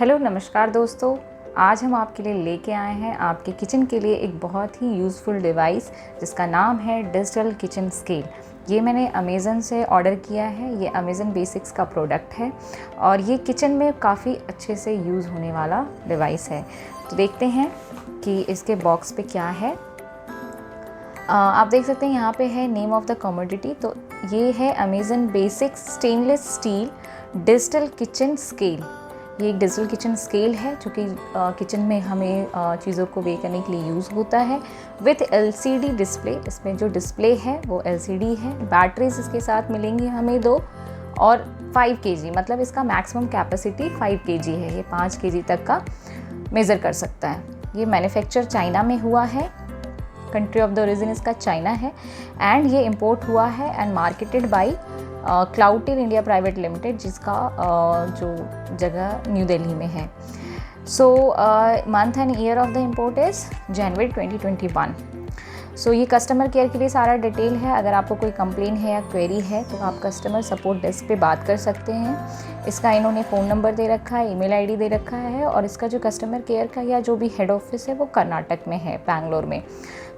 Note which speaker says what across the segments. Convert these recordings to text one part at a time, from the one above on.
Speaker 1: Hello नमस्कार दोस्तों, आज हम आपके लिए लेके आए हैं आपके किचन के लिए एक बहुत ही यूज़फुल डिवाइस जिसका नाम है डिजिटल किचन स्केल। ये मैंने अमेज़न से ऑर्डर किया है। ये अमेज़न बेसिक्स का प्रोडक्ट है और ये किचन में काफ़ी अच्छे से यूज़ होने वाला डिवाइस है। तो देखते हैं कि इसके बॉक्स पे क्या है। आप देख सकते हैं यहाँ पे है नेम ऑफ़ द कमोडिटी। तो ये है Amazon basics stainless steel digital kitchen scale. ये एक डिजिटल किचन स्केल है जो कि किचन में हमें चीज़ों को वेट करने के लिए यूज़ होता है विथ एलसीडी डिस्प्ले। इसमें जो डिस्प्ले है वो एलसीडी है। बैटरीज इसके साथ मिलेंगी हमें 2 और 5 केजी, मतलब इसका मैक्सिमम कैपेसिटी 5 केजी है। ये 5 केजी तक का मेज़र कर सकता है। ये मैन्युफैक्चर चाइना में हुआ है। कंट्री ऑफ द ओरिजिन इसका चाइना है एंड ये इंपोर्ट हुआ है and marketed by Cloudtail India private limited, जिसका जो जगह न्यू दिल्ली में है। So month and year of the import is January 2021। So ये कस्टमर केयर के लिए सारा डिटेल है। अगर आपको कोई कंप्लेन है या क्वेरी है तो आप कस्टमर सपोर्ट डेस्क पे बात कर सकते हैं। इसका इन्होंने फ़ोन नंबर दे रखा है, ईमेल आईडी दे रखा है और इसका जो कस्टमर केयर का या जो भी हेड ऑफिस है वो कर्नाटक में है, बैंगलोर में।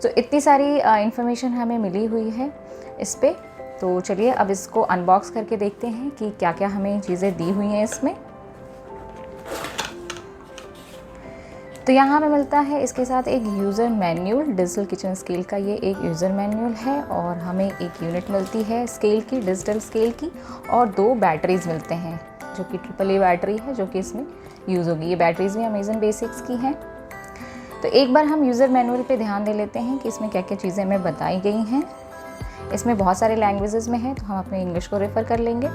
Speaker 1: तो इतनी सारी इन्फॉर्मेशन हमें मिली हुई है इस पर। तो चलिए अब इसको अनबॉक्स करके देखते हैं कि क्या क्या हमें चीज़ें दी हुई हैं इसमें। तो यहाँ हमें मिलता है इसके साथ एक user manual. Digital kitchen scale का ये एक यूज़र मैन्यूल है और हमें एक यूनिट मिलती है स्केल की, डिजिटल स्केल की, और 2 बैटरीज मिलते हैं जो कि AAA बैटरी है जो कि इसमें यूज़ होगी। ये बैटरीज भी अमेज़न बेसिक्स की हैं। तो एक बार हम यूज़र मैनुअल पे ध्यान दे लेते हैं कि इसमें क्या क्या चीज़ें हमें बताई गई हैं। इसमें बहुत सारे लैंग्वेजेस में है तो हम अपने इंग्लिश को रेफ़र कर लेंगे।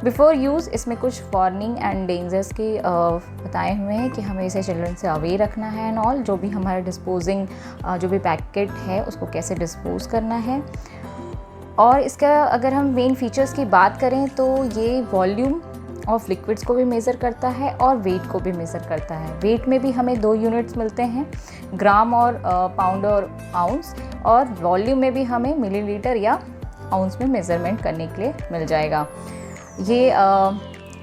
Speaker 1: बिफोर यूज़ इसमें कुछ वार्निंग एंड डेंजर्स के बताए हुए हैं कि हमें इसे चिल्ड्रन से अवे रखना है एंड ऑल। जो भी हमारा डिस्पोजिंग जो भी पैकेट है उसको कैसे डिस्पोज करना है। और इसका अगर हम मेन फीचर्स की बात करें तो ये वॉल्यूम ऑफ लिक्विड्स को भी मेज़र करता है और वेट को भी मेज़र करता है। वेट में भी हमें 2 यूनिट्स मिलते हैं, ग्राम और पाउंड और आउंस, और वॉल्यूम में भी हमें मिलीलीटर या आउंस में मेज़रमेंट करने के लिए मिल जाएगा। ये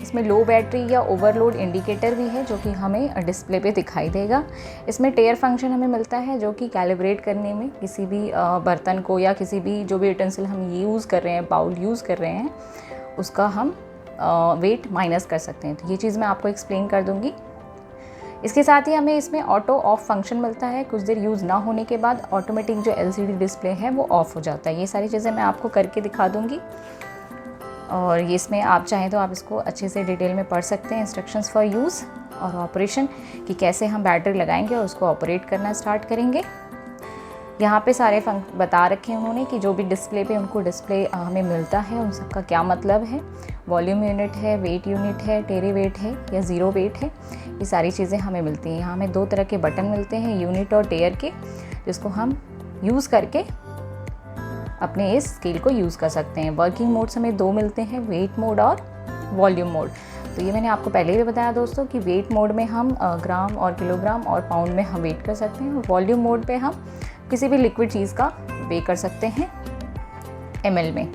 Speaker 1: इसमें लो बैटरी या ओवरलोड इंडिकेटर भी है जो कि हमें डिस्प्ले पे दिखाई देगा। इसमें टेयर फंक्शन हमें मिलता है जो कि कैलिब्रेट करने में किसी भी बर्तन को या किसी भी जो भी यूटेंसिल हम यूज़ कर रहे हैं, बाउल यूज़ कर रहे हैं, उसका हम वेट माइनस कर सकते हैं। तो ये चीज़ मैं आपको एक्सप्लेन कर दूंगी। इसके साथ ही हमें इसमें ऑटो ऑफ फंक्शन मिलता है। कुछ देर यूज़ ना होने के बाद ऑटोमेटिक जो एलसीडी डिस्प्ले है वो ऑफ़ हो जाता है। ये सारी चीज़ें मैं आपको करके दिखा दूंगी और ये इसमें आप चाहें तो आप इसको अच्छे से डिटेल में पढ़ सकते हैं। इंस्ट्रक्शंस फॉर यूज़ और ऑपरेशन कि कैसे हम बैटरी लगाएंगे और उसको ऑपरेट करना स्टार्ट करेंगे। यहाँ पे सारे बता रखे हैं उन्होंने कि जो भी डिस्प्ले पे उनको डिस्प्ले हमें मिलता है उन सबका क्या मतलब है। वॉल्यूम यूनिट है, वेट यूनिट है, टेरे वेट है या ज़ीरो वेट है, ये सारी चीज़ें हमें मिलती हैं। यहाँ हमें 2 तरह के बटन मिलते हैं, यूनिट और टेयर के, जिसको हम यूज़ करके अपने इस स्केल को यूज़ कर सकते हैं। वर्किंग मोड्स हमें 2 मिलते हैं, वेट मोड और वॉल्यूम मोड। तो ये मैंने आपको पहले भी बताया दोस्तों कि वेट मोड में हम ग्राम और किलोग्राम और पाउंड में हम वेट कर सकते हैं। वॉल्यूम मोड पे हम किसी भी लिक्विड चीज़ का वे कर सकते हैं ml में।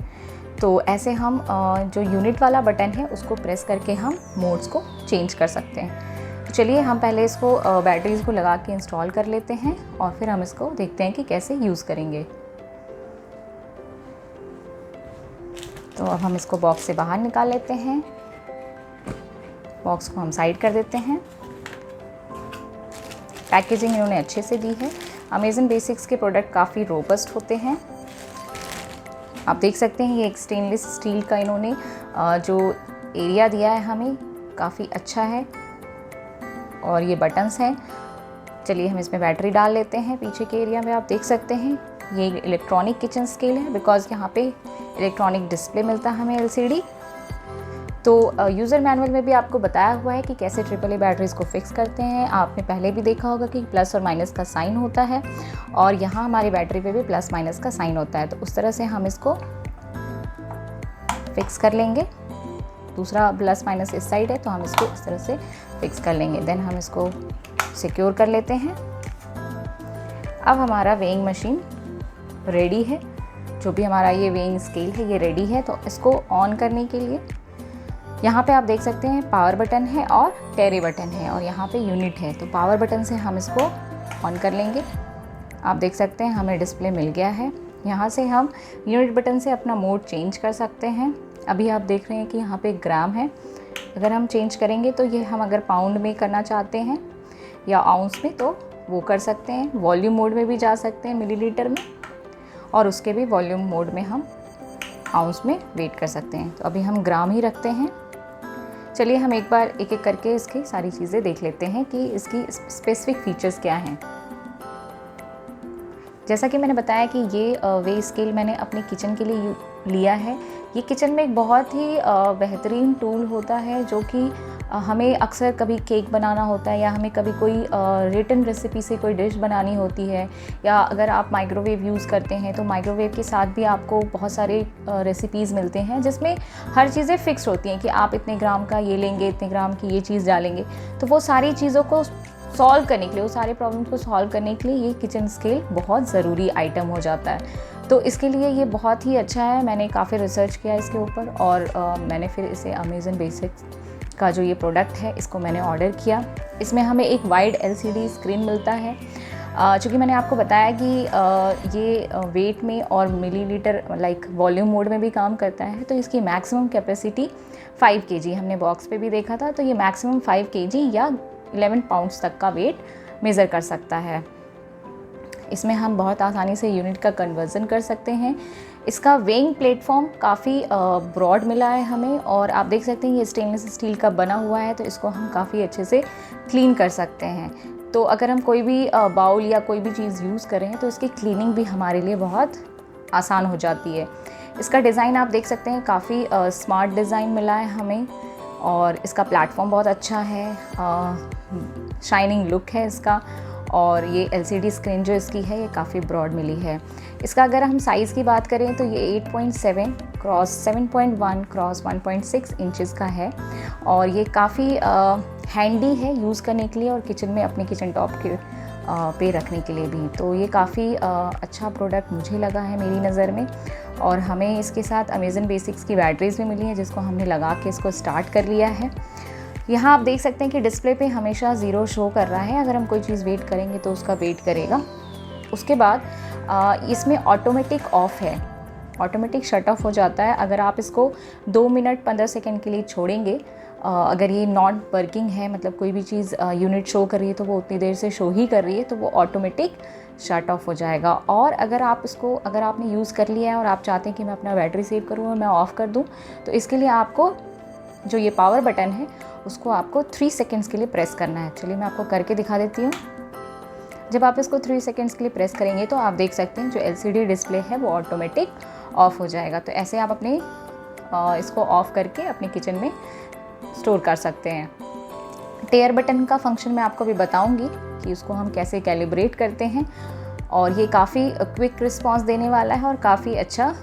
Speaker 1: तो ऐसे हम जो यूनिट वाला बटन है उसको प्रेस करके हम मोड्स को चेंज कर सकते हैं। तो चलिए हम पहले इसको बैटरीज़ को लगा के इंस्टॉल कर लेते हैं और फिर हम इसको देखते हैं कि कैसे यूज़ करेंगे। तो अब हम इसको बॉक्स से बाहर निकाल लेते हैं। बॉक्स को हम साइड कर देते हैं। पैकेजिंग इन्होंने अच्छे से दी है। अमेज़न बेसिक्स के प्रोडक्ट काफ़ी रोबस्ट होते हैं। आप देख सकते हैं ये एक स्टेनलेस स्टील का इन्होंने जो एरिया दिया है हमें काफ़ी अच्छा है और ये बटन्स हैं। चलिए हम इसमें बैटरी डाल लेते हैं। पीछे के एरिया में आप देख सकते हैं ये इलेक्ट्रॉनिक किचन स्केल है बिकॉज़ यहाँ पे इलेक्ट्रॉनिक डिस्प्ले मिलता है हमें एलसीडी। तो यूज़र मैनुअल में भी आपको बताया हुआ है कि कैसे AAA बैटरीज़ को फिक्स करते हैं। आपने पहले भी देखा होगा कि प्लस और माइनस का साइन होता है और यहाँ हमारी बैटरी पे भी प्लस माइनस का साइन होता है। तो उस तरह से हम इसको फिक्स कर लेंगे। दूसरा प्लस माइनस इस साइड है तो हम इसको इस तरह से फिक्स कर लेंगे। देन हम इसको सिक्योर कर लेते हैं। अब हमारा वेइंग मशीन रेडी है। जो भी हमारा ये वेइंग स्केल है ये रेडी है। तो इसको ऑन करने के लिए यहाँ पे आप देख सकते हैं पावर बटन है और टेरे बटन है और यहाँ पे यूनिट है। तो पावर बटन से हम इसको ऑन कर लेंगे। आप देख सकते हैं हमें डिस्प्ले मिल गया है। यहाँ से हम यूनिट बटन से अपना मोड चेंज कर सकते हैं। अभी आप देख रहे हैं कि यहाँ पे ग्राम है। अगर हम चेंज करेंगे तो ये हम अगर पाउंड में करना चाहते हैं या आउंस में तो वो कर सकते हैं। वॉल्यूम मोड में भी जा सकते हैं मिलीलीटर में, और उसके भी वॉल्यूम मोड में हम आउंस में वेट कर सकते हैं। तो अभी हम ग्राम ही रखते हैं। चलिए हम एक बार एक एक करके इसकी सारी चीज़ें देख लेते हैं कि इसकी स्पेसिफिक फीचर्स क्या हैं। जैसा कि मैंने बताया कि ये वे स्केल मैंने अपने किचन के लिए लिया है। ये किचन में एक बहुत ही बेहतरीन टूल होता है, जो कि हमें अक्सर कभी केक बनाना होता है या हमें कभी कोई रिटन रेसिपी से कोई डिश बनानी होती है, या अगर आप माइक्रोवेव यूज़ करते हैं तो माइक्रोवेव के साथ भी आपको बहुत सारे रेसिपीज़ मिलते हैं जिसमें हर चीज़ें फ़िक्स होती हैं कि आप इतने ग्राम का ये लेंगे, इतने ग्राम की ये चीज़ डालेंगे। तो वो सारी चीज़ों को सॉल्व करने के लिए, वो सारे प्रॉब्लम्स को सॉल्व करने के लिए ये किचन स्केल बहुत ज़रूरी आइटम हो जाता है। तो इसके लिए ये बहुत ही अच्छा है। मैंने काफ़ी रिसर्च किया इसके ऊपर और मैंने फिर इसे अमेज़न बेसिक्स का जो ये प्रोडक्ट है इसको मैंने ऑर्डर किया। इसमें हमें एक वाइड LCD स्क्रीन मिलता है। चूँकि मैंने आपको बताया कि ये वेट में और मिलीलीटर लाइक वॉल्यूम मोड में भी काम करता है, तो इसकी मैक्सिमम कैपेसिटी 5 kg हमने बॉक्स पे भी देखा था। तो ये मैक्सिमम 5 kg या 11 पाउंड्स तक का वेट मेज़र कर सकता है। इसमें हम बहुत आसानी से यूनिट का कन्वर्जन कर सकते हैं। इसका वेइंग प्लेटफॉर्म काफ़ी ब्रॉड मिला है हमें, और आप देख सकते हैं ये स्टेनलेस स्टील का बना हुआ है, तो इसको हम काफ़ी अच्छे से क्लीन कर सकते हैं। तो अगर हम कोई भी बाउल या कोई भी चीज़ यूज़ कर रहे हैं तो इसकी क्लीनिंग भी हमारे लिए बहुत आसान हो जाती है। इसका डिज़ाइन आप देख सकते हैं, काफ़ी स्मार्ट डिज़ाइन मिला है हमें, और इसका प्लेटफॉर्म बहुत अच्छा है, शाइनिंग लुक है इसका, और ये LCD स्क्रीन जो इसकी है ये काफ़ी ब्रॉड मिली है। इसका अगर हम साइज़ की बात करें तो ये 8.7 क्रॉस 7.1 क्रॉस 1.6 इंचज़ का है, और ये काफ़ी हैंडी है यूज़ करने के लिए और किचन में अपने किचन टॉप के पे रखने के लिए भी। तो ये काफ़ी अच्छा प्रोडक्ट मुझे लगा है मेरी नज़र में। और हमें इसके साथ अमेज़न बेसिक्स की बैटरीज़ भी मिली हैं जिसको हमने लगा के इसको स्टार्ट कर लिया है। यहाँ आप देख सकते हैं कि डिस्प्ले पे हमेशा 0 शो कर रहा है। अगर हम कोई चीज़ वेट करेंगे तो उसका वेट करेगा। उसके बाद इसमें ऑटोमेटिक ऑफ़ है, ऑटोमेटिक शट ऑफ हो जाता है। अगर आप इसको 2 मिनट 15 सेकंड के लिए छोड़ेंगे, अगर ये नॉट वर्किंग है, मतलब कोई भी चीज़ यूनिट शो कर रही है तो वो उतनी देर से शो ही कर रही है, तो वो ऑटोमेटिक शट ऑफ हो जाएगा। और अगर आपने यूज़ कर लिया है और आप चाहते हैं कि मैं अपना बैटरी सेव करूँ और मैं ऑफ़ कर दूँ, तो इसके लिए आपको जो ये पावर बटन है उसको आपको 3 सेकेंड्स के लिए प्रेस करना है। चलिए मैं आपको करके दिखा देती हूँ। जब आप इसको 3 सेकेंड्स के लिए प्रेस करेंगे तो आप देख सकते हैं जो LCD डिस्प्ले है वो ऑटोमेटिक ऑफ़ हो जाएगा। तो ऐसे आप अपने इसको ऑफ़ करके अपने किचन में स्टोर कर सकते हैं। टेयर बटन का फंक्शन मैं आपको भी बताऊंगी कि उसको हम कैसे कैलिब्रेट करते हैं, और ये काफ़ी क्विक रिस्पांस देने वाला है और काफ़ी अच्छा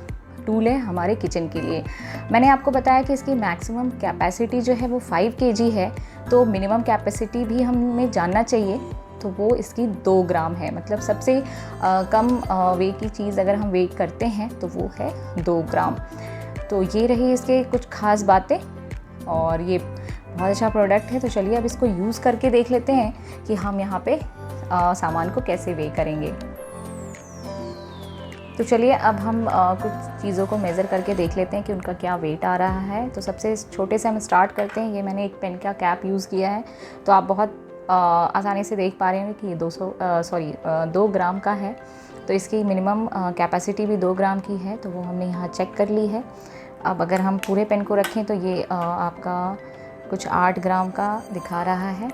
Speaker 1: टूल है हमारे किचन के लिए। मैंने आपको बताया कि इसकी मैक्सिमम कैपेसिटी जो है वो 5 kg है, तो मिनिमम कैपेसिटी भी हमें जानना चाहिए, तो वो इसकी 2 ग्राम है। मतलब सबसे कम वे की चीज़ अगर हम वेट करते हैं तो वो है 2 ग्राम। तो ये रही इसके कुछ ख़ास बातें, और ये बहुत अच्छा प्रोडक्ट है। तो चलिए अब इसको यूज़ करके देख लेते हैं कि हम यहाँ पे सामान को कैसे वे करेंगे। तो चलिए अब हम कुछ चीज़ों को मेज़र करके देख लेते हैं कि उनका क्या वेट आ रहा है। तो सबसे छोटे से हम स्टार्ट करते हैं। ये मैंने एक पेन का कैप यूज़ किया है, तो आप बहुत आसानी से देख पा रहे हैं कि ये 2 ग्राम का है। तो इसकी मिनिमम कैपेसिटी भी 2 ग्राम की है, तो वो हमने यहाँ चेक कर ली है। अब अगर हम पूरे पेन को रखें तो ये आपका कुछ 8 ग्राम का दिखा रहा है।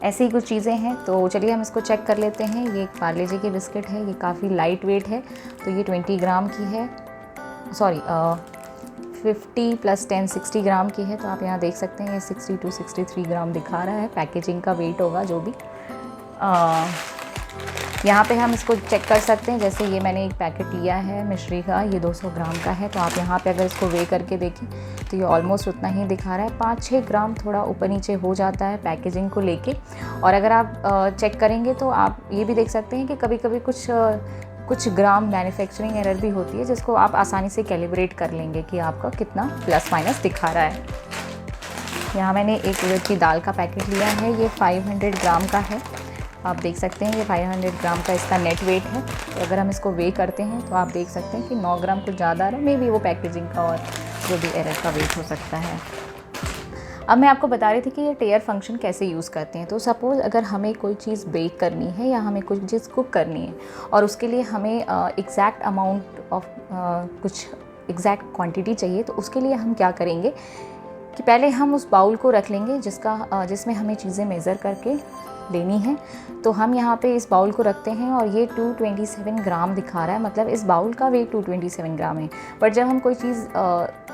Speaker 1: ऐसी ही कुछ चीज़ें हैं। तो चलिए हम इसको चेक कर लेते हैं। ये एक पार्ले जी की बिस्किट है, ये काफ़ी लाइट वेट है, तो ये 20 ग्राम की है, 50 + 10 60 ग्राम की है। तो आप यहाँ देख सकते हैं ये 62 63 ग्राम दिखा रहा है। पैकेजिंग का वेट होगा जो भी। यहाँ पे हम इसको चेक कर सकते हैं। जैसे ये मैंने एक पैकेट लिया है मिश्री का, ये 200 ग्राम का है। तो आप यहाँ पे अगर इसको वे करके देखें तो ये ऑलमोस्ट उतना ही दिखा रहा है। 5-6 ग्राम थोड़ा ऊपर नीचे हो जाता है पैकेजिंग को लेके। और अगर आप चेक करेंगे तो आप ये भी देख सकते हैं कि कभी कभी कुछ ग्राम मैन्युफैक्चरिंग एरर भी होती है, जिसको आप आसानी से कैलिब्रेट कर लेंगे कि आपका कितना प्लस माइनस दिखा रहा है। यहाँ मैंने एक उड़द की दाल का पैकेट लिया है, ये 500 ग्राम का है। आप देख सकते हैं ये 500 ग्राम का इसका नेट वेट है। तो अगर हम इसको वे करते हैं तो आप देख सकते हैं कि 9 ग्राम कुछ ज़्यादा आ रहा है, मे बी वो पैकेजिंग का और जो भी एरर का वेट हो सकता है। अब मैं आपको बता रही थी कि ये टेयर फंक्शन कैसे यूज़ करते हैं। तो सपोज़ अगर हमें कोई चीज़ बेक करनी है या हमें कोई चीज़ कुक करनी है और उसके लिए हमें एग्जैक्ट अमाउंट ऑफ कुछ एग्जैक्ट क्वांटिटी चाहिए, तो उसके लिए हम क्या करेंगे कि पहले हम उस बाउल को रख लेंगे जिसमें हमें चीज़ें मेज़र करके लेनी है। तो हम यहाँ पे इस बाउल को रखते हैं और ये 227 ग्राम दिखा रहा है, मतलब इस बाउल का वेट 227 ग्राम है। बट जब हम कोई चीज़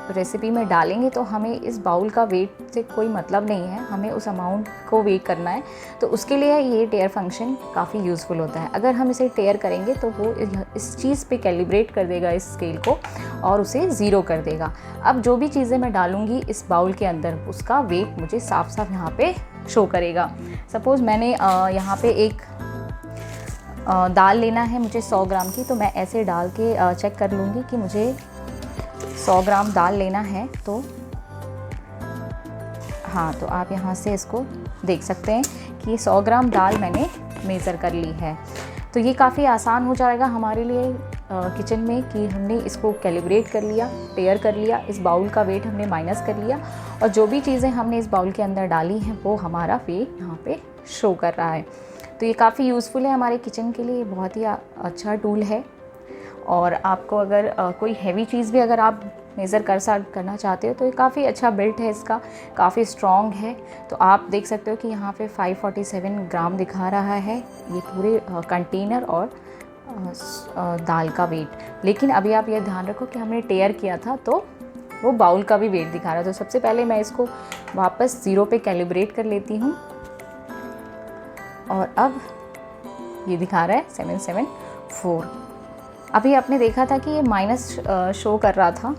Speaker 1: रेसिपी में डालेंगे तो हमें इस बाउल का वेट से कोई मतलब नहीं है, हमें उस अमाउंट को वेट करना है। तो उसके लिए ये टेयर फंक्शन काफ़ी यूज़फुल होता है। अगर हम इसे टेयर करेंगे तो वो इस चीज़ पे कैलिब्रेट कर देगा इस स्केल को और उसे ज़ीरो कर देगा। अब जो भी चीज़ें मैं डालूँगी इस बाउल के अंदर उसका वेट मुझे साफ साफ यहाँ पे शो करेगा। सपोज़ मैंने यहाँ पे एक दाल लेना है मुझे 100 ग्राम की, तो मैं ऐसे डाल के चेक कर लूँगी कि मुझे 100 ग्राम दाल लेना है। तो हाँ, तो आप यहाँ से इसको देख सकते हैं कि 100 ग्राम दाल मैंने मेज़र कर ली है। तो ये काफ़ी आसान हो जाएगा हमारे लिए किचन में कि हमने इसको कैलिब्रेट कर लिया, टेयर कर लिया, इस बाउल का वेट हमने माइनस कर लिया और जो भी चीज़ें हमने इस बाउल के अंदर डाली हैं वो हमारा वेट यहाँ पे शो कर रहा है। तो ये काफ़ी यूज़फुल है हमारे किचन के लिए, बहुत ही अच्छा टूल है। और आपको अगर कोई हैवी चीज़ भी अगर आप मेज़र करना चाहते हो तो ये काफ़ी अच्छा बिल्ट है, इसका काफ़ी स्ट्रॉन्ग है। तो आप देख सकते हो कि यहाँ पे 547 ग्राम दिखा रहा है ये पूरे कंटेनर और दाल का वेट। लेकिन अभी आप ये ध्यान रखो कि हमने टेयर किया था तो वो बाउल का भी वेट दिखा रहा है। तो सबसे पहले मैं इसको वापस 0 पे कैलिब्रेट कर लेती हूँ और अब ये दिखा रहा है 774। अभी आपने देखा था कि ये माइनस शो कर रहा था।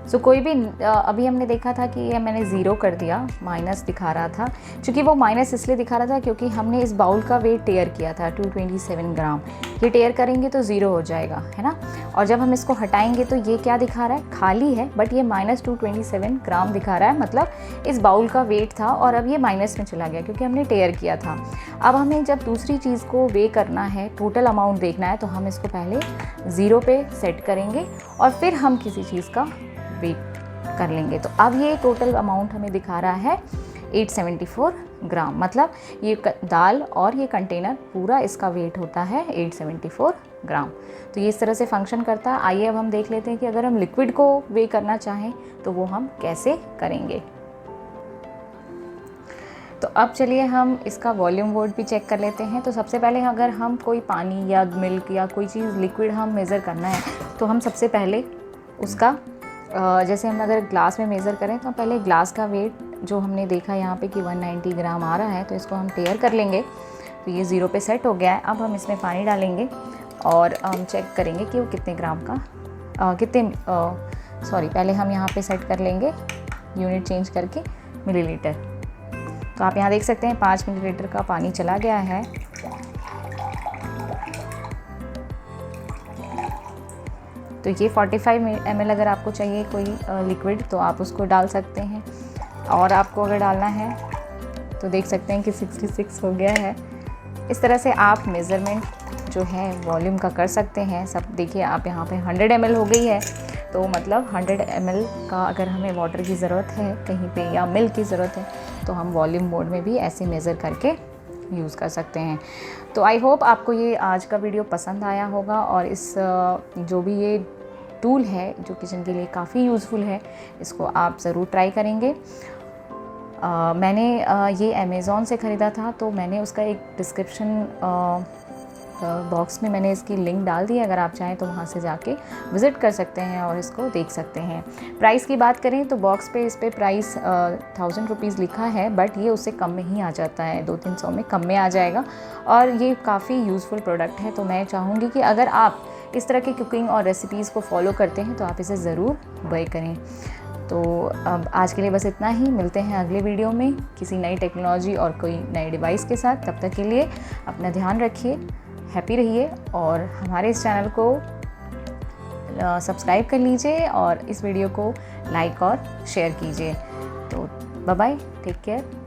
Speaker 1: सो कोई भी अभी हमने देखा था कि ये मैंने 0 कर दिया, माइनस दिखा रहा था। क्योंकि वो माइनस इसलिए दिखा रहा था क्योंकि हमने इस बाउल का वेट टेयर किया था 227 ग्राम। ये टेयर करेंगे तो 0 हो जाएगा, है ना। और जब हम इसको हटाएंगे तो ये क्या दिखा रहा है, खाली है, बट ये -227 ग्राम दिखा रहा है, मतलब इस बाउल का वेट था और अब ये माइनस में चला गया क्योंकि हमने टेयर किया था। अब हमें जब दूसरी चीज़ को वे करना है, टोटल अमाउंट देखना है, तो हम इसको पहले 0 पे सेट करेंगे और फिर हम किसी चीज़ का वेट कर लेंगे। तो अब ये टोटल अमाउंट हमें दिखा रहा है 874 ग्राम, मतलब ये दाल और ये कंटेनर पूरा इसका वेट होता है 874 ग्राम। तो ये इस तरह से फंक्शन करता है। आइए अब हम देख लेते हैं कि अगर हम लिक्विड को वे करना चाहें तो वो हम कैसे करेंगे। तो अब चलिए हम इसका वॉल्यूम वर्ड भी चेक कर लेते हैं। तो सबसे पहले अगर हम कोई पानी या मिल्क या कोई चीज़ लिक्विड हम मेज़र करना है तो हम सबसे पहले उसका जैसे हम अगर ग्लास में मेज़र करें तो पहले ग्लास का वेट जो हमने देखा यहाँ पे कि 190 ग्राम आ रहा है, तो इसको हम टेयर कर लेंगे। तो ये 0 पे सेट हो गया है। अब हम इसमें पानी डालेंगे और हम चेक करेंगे कि वो कितने ग्राम का पहले हम यहाँ पे सेट कर लेंगे यूनिट चेंज करके मिलीलीटर। तो आप यहाँ देख सकते हैं 5 मिलीलीटर का पानी चला गया है। तो ये 45 ml अगर आपको चाहिए कोई लिक्विड तो आप उसको डाल सकते हैं। और आपको अगर डालना है तो देख सकते हैं कि 66 हो गया है। इस तरह से आप मेज़रमेंट जो है वॉल्यूम का कर सकते हैं। सब देखिए आप यहाँ पे 100 ml हो गई है, तो मतलब 100 ml का अगर हमें वाटर की ज़रूरत है कहीं पे या मिल्क की ज़रूरत है तो हम वॉल्यूम मोड में भी ऐसे मेज़र करके यूज़ कर सकते हैं। तो आई होप आपको ये आज का वीडियो पसंद आया होगा और इस जो भी ये टूल है जो किचन के लिए काफ़ी यूज़फुल है, इसको आप ज़रूर ट्राई करेंगे। मैंने ये अमेज़ॉन से ख़रीदा था, तो मैंने उसका एक डिस्क्रिप्शन बॉक्स में मैंने इसकी लिंक डाल दी है। अगर आप चाहें तो वहाँ से जाके विज़िट कर सकते हैं और इसको देख सकते हैं। प्राइस की बात करें तो बॉक्स पे इस पे प्राइस 1000 रुपीज़ लिखा है, बट ये उससे कम में ही आ जाता है, 200-300 में कम में आ जाएगा और ये काफ़ी यूज़फुल प्रोडक्ट है। तो मैं चाहूँगी कि अगर आप इस तरह की कुकिंग और रेसिपीज़ को फॉलो करते हैं तो आप इसे ज़रूर बाय करें। तो अब आज के लिए बस इतना ही। मिलते हैं अगले वीडियो में किसी नई टेक्नोलॉजी और कोई नए डिवाइस के साथ। तब तक के लिए अपना ध्यान रखिए, हैप्पी रहिए और हमारे इस चैनल को सब्सक्राइब कर लीजिए और इस वीडियो को लाइक और शेयर कीजिए। तो बाय बाय, टेक केयर।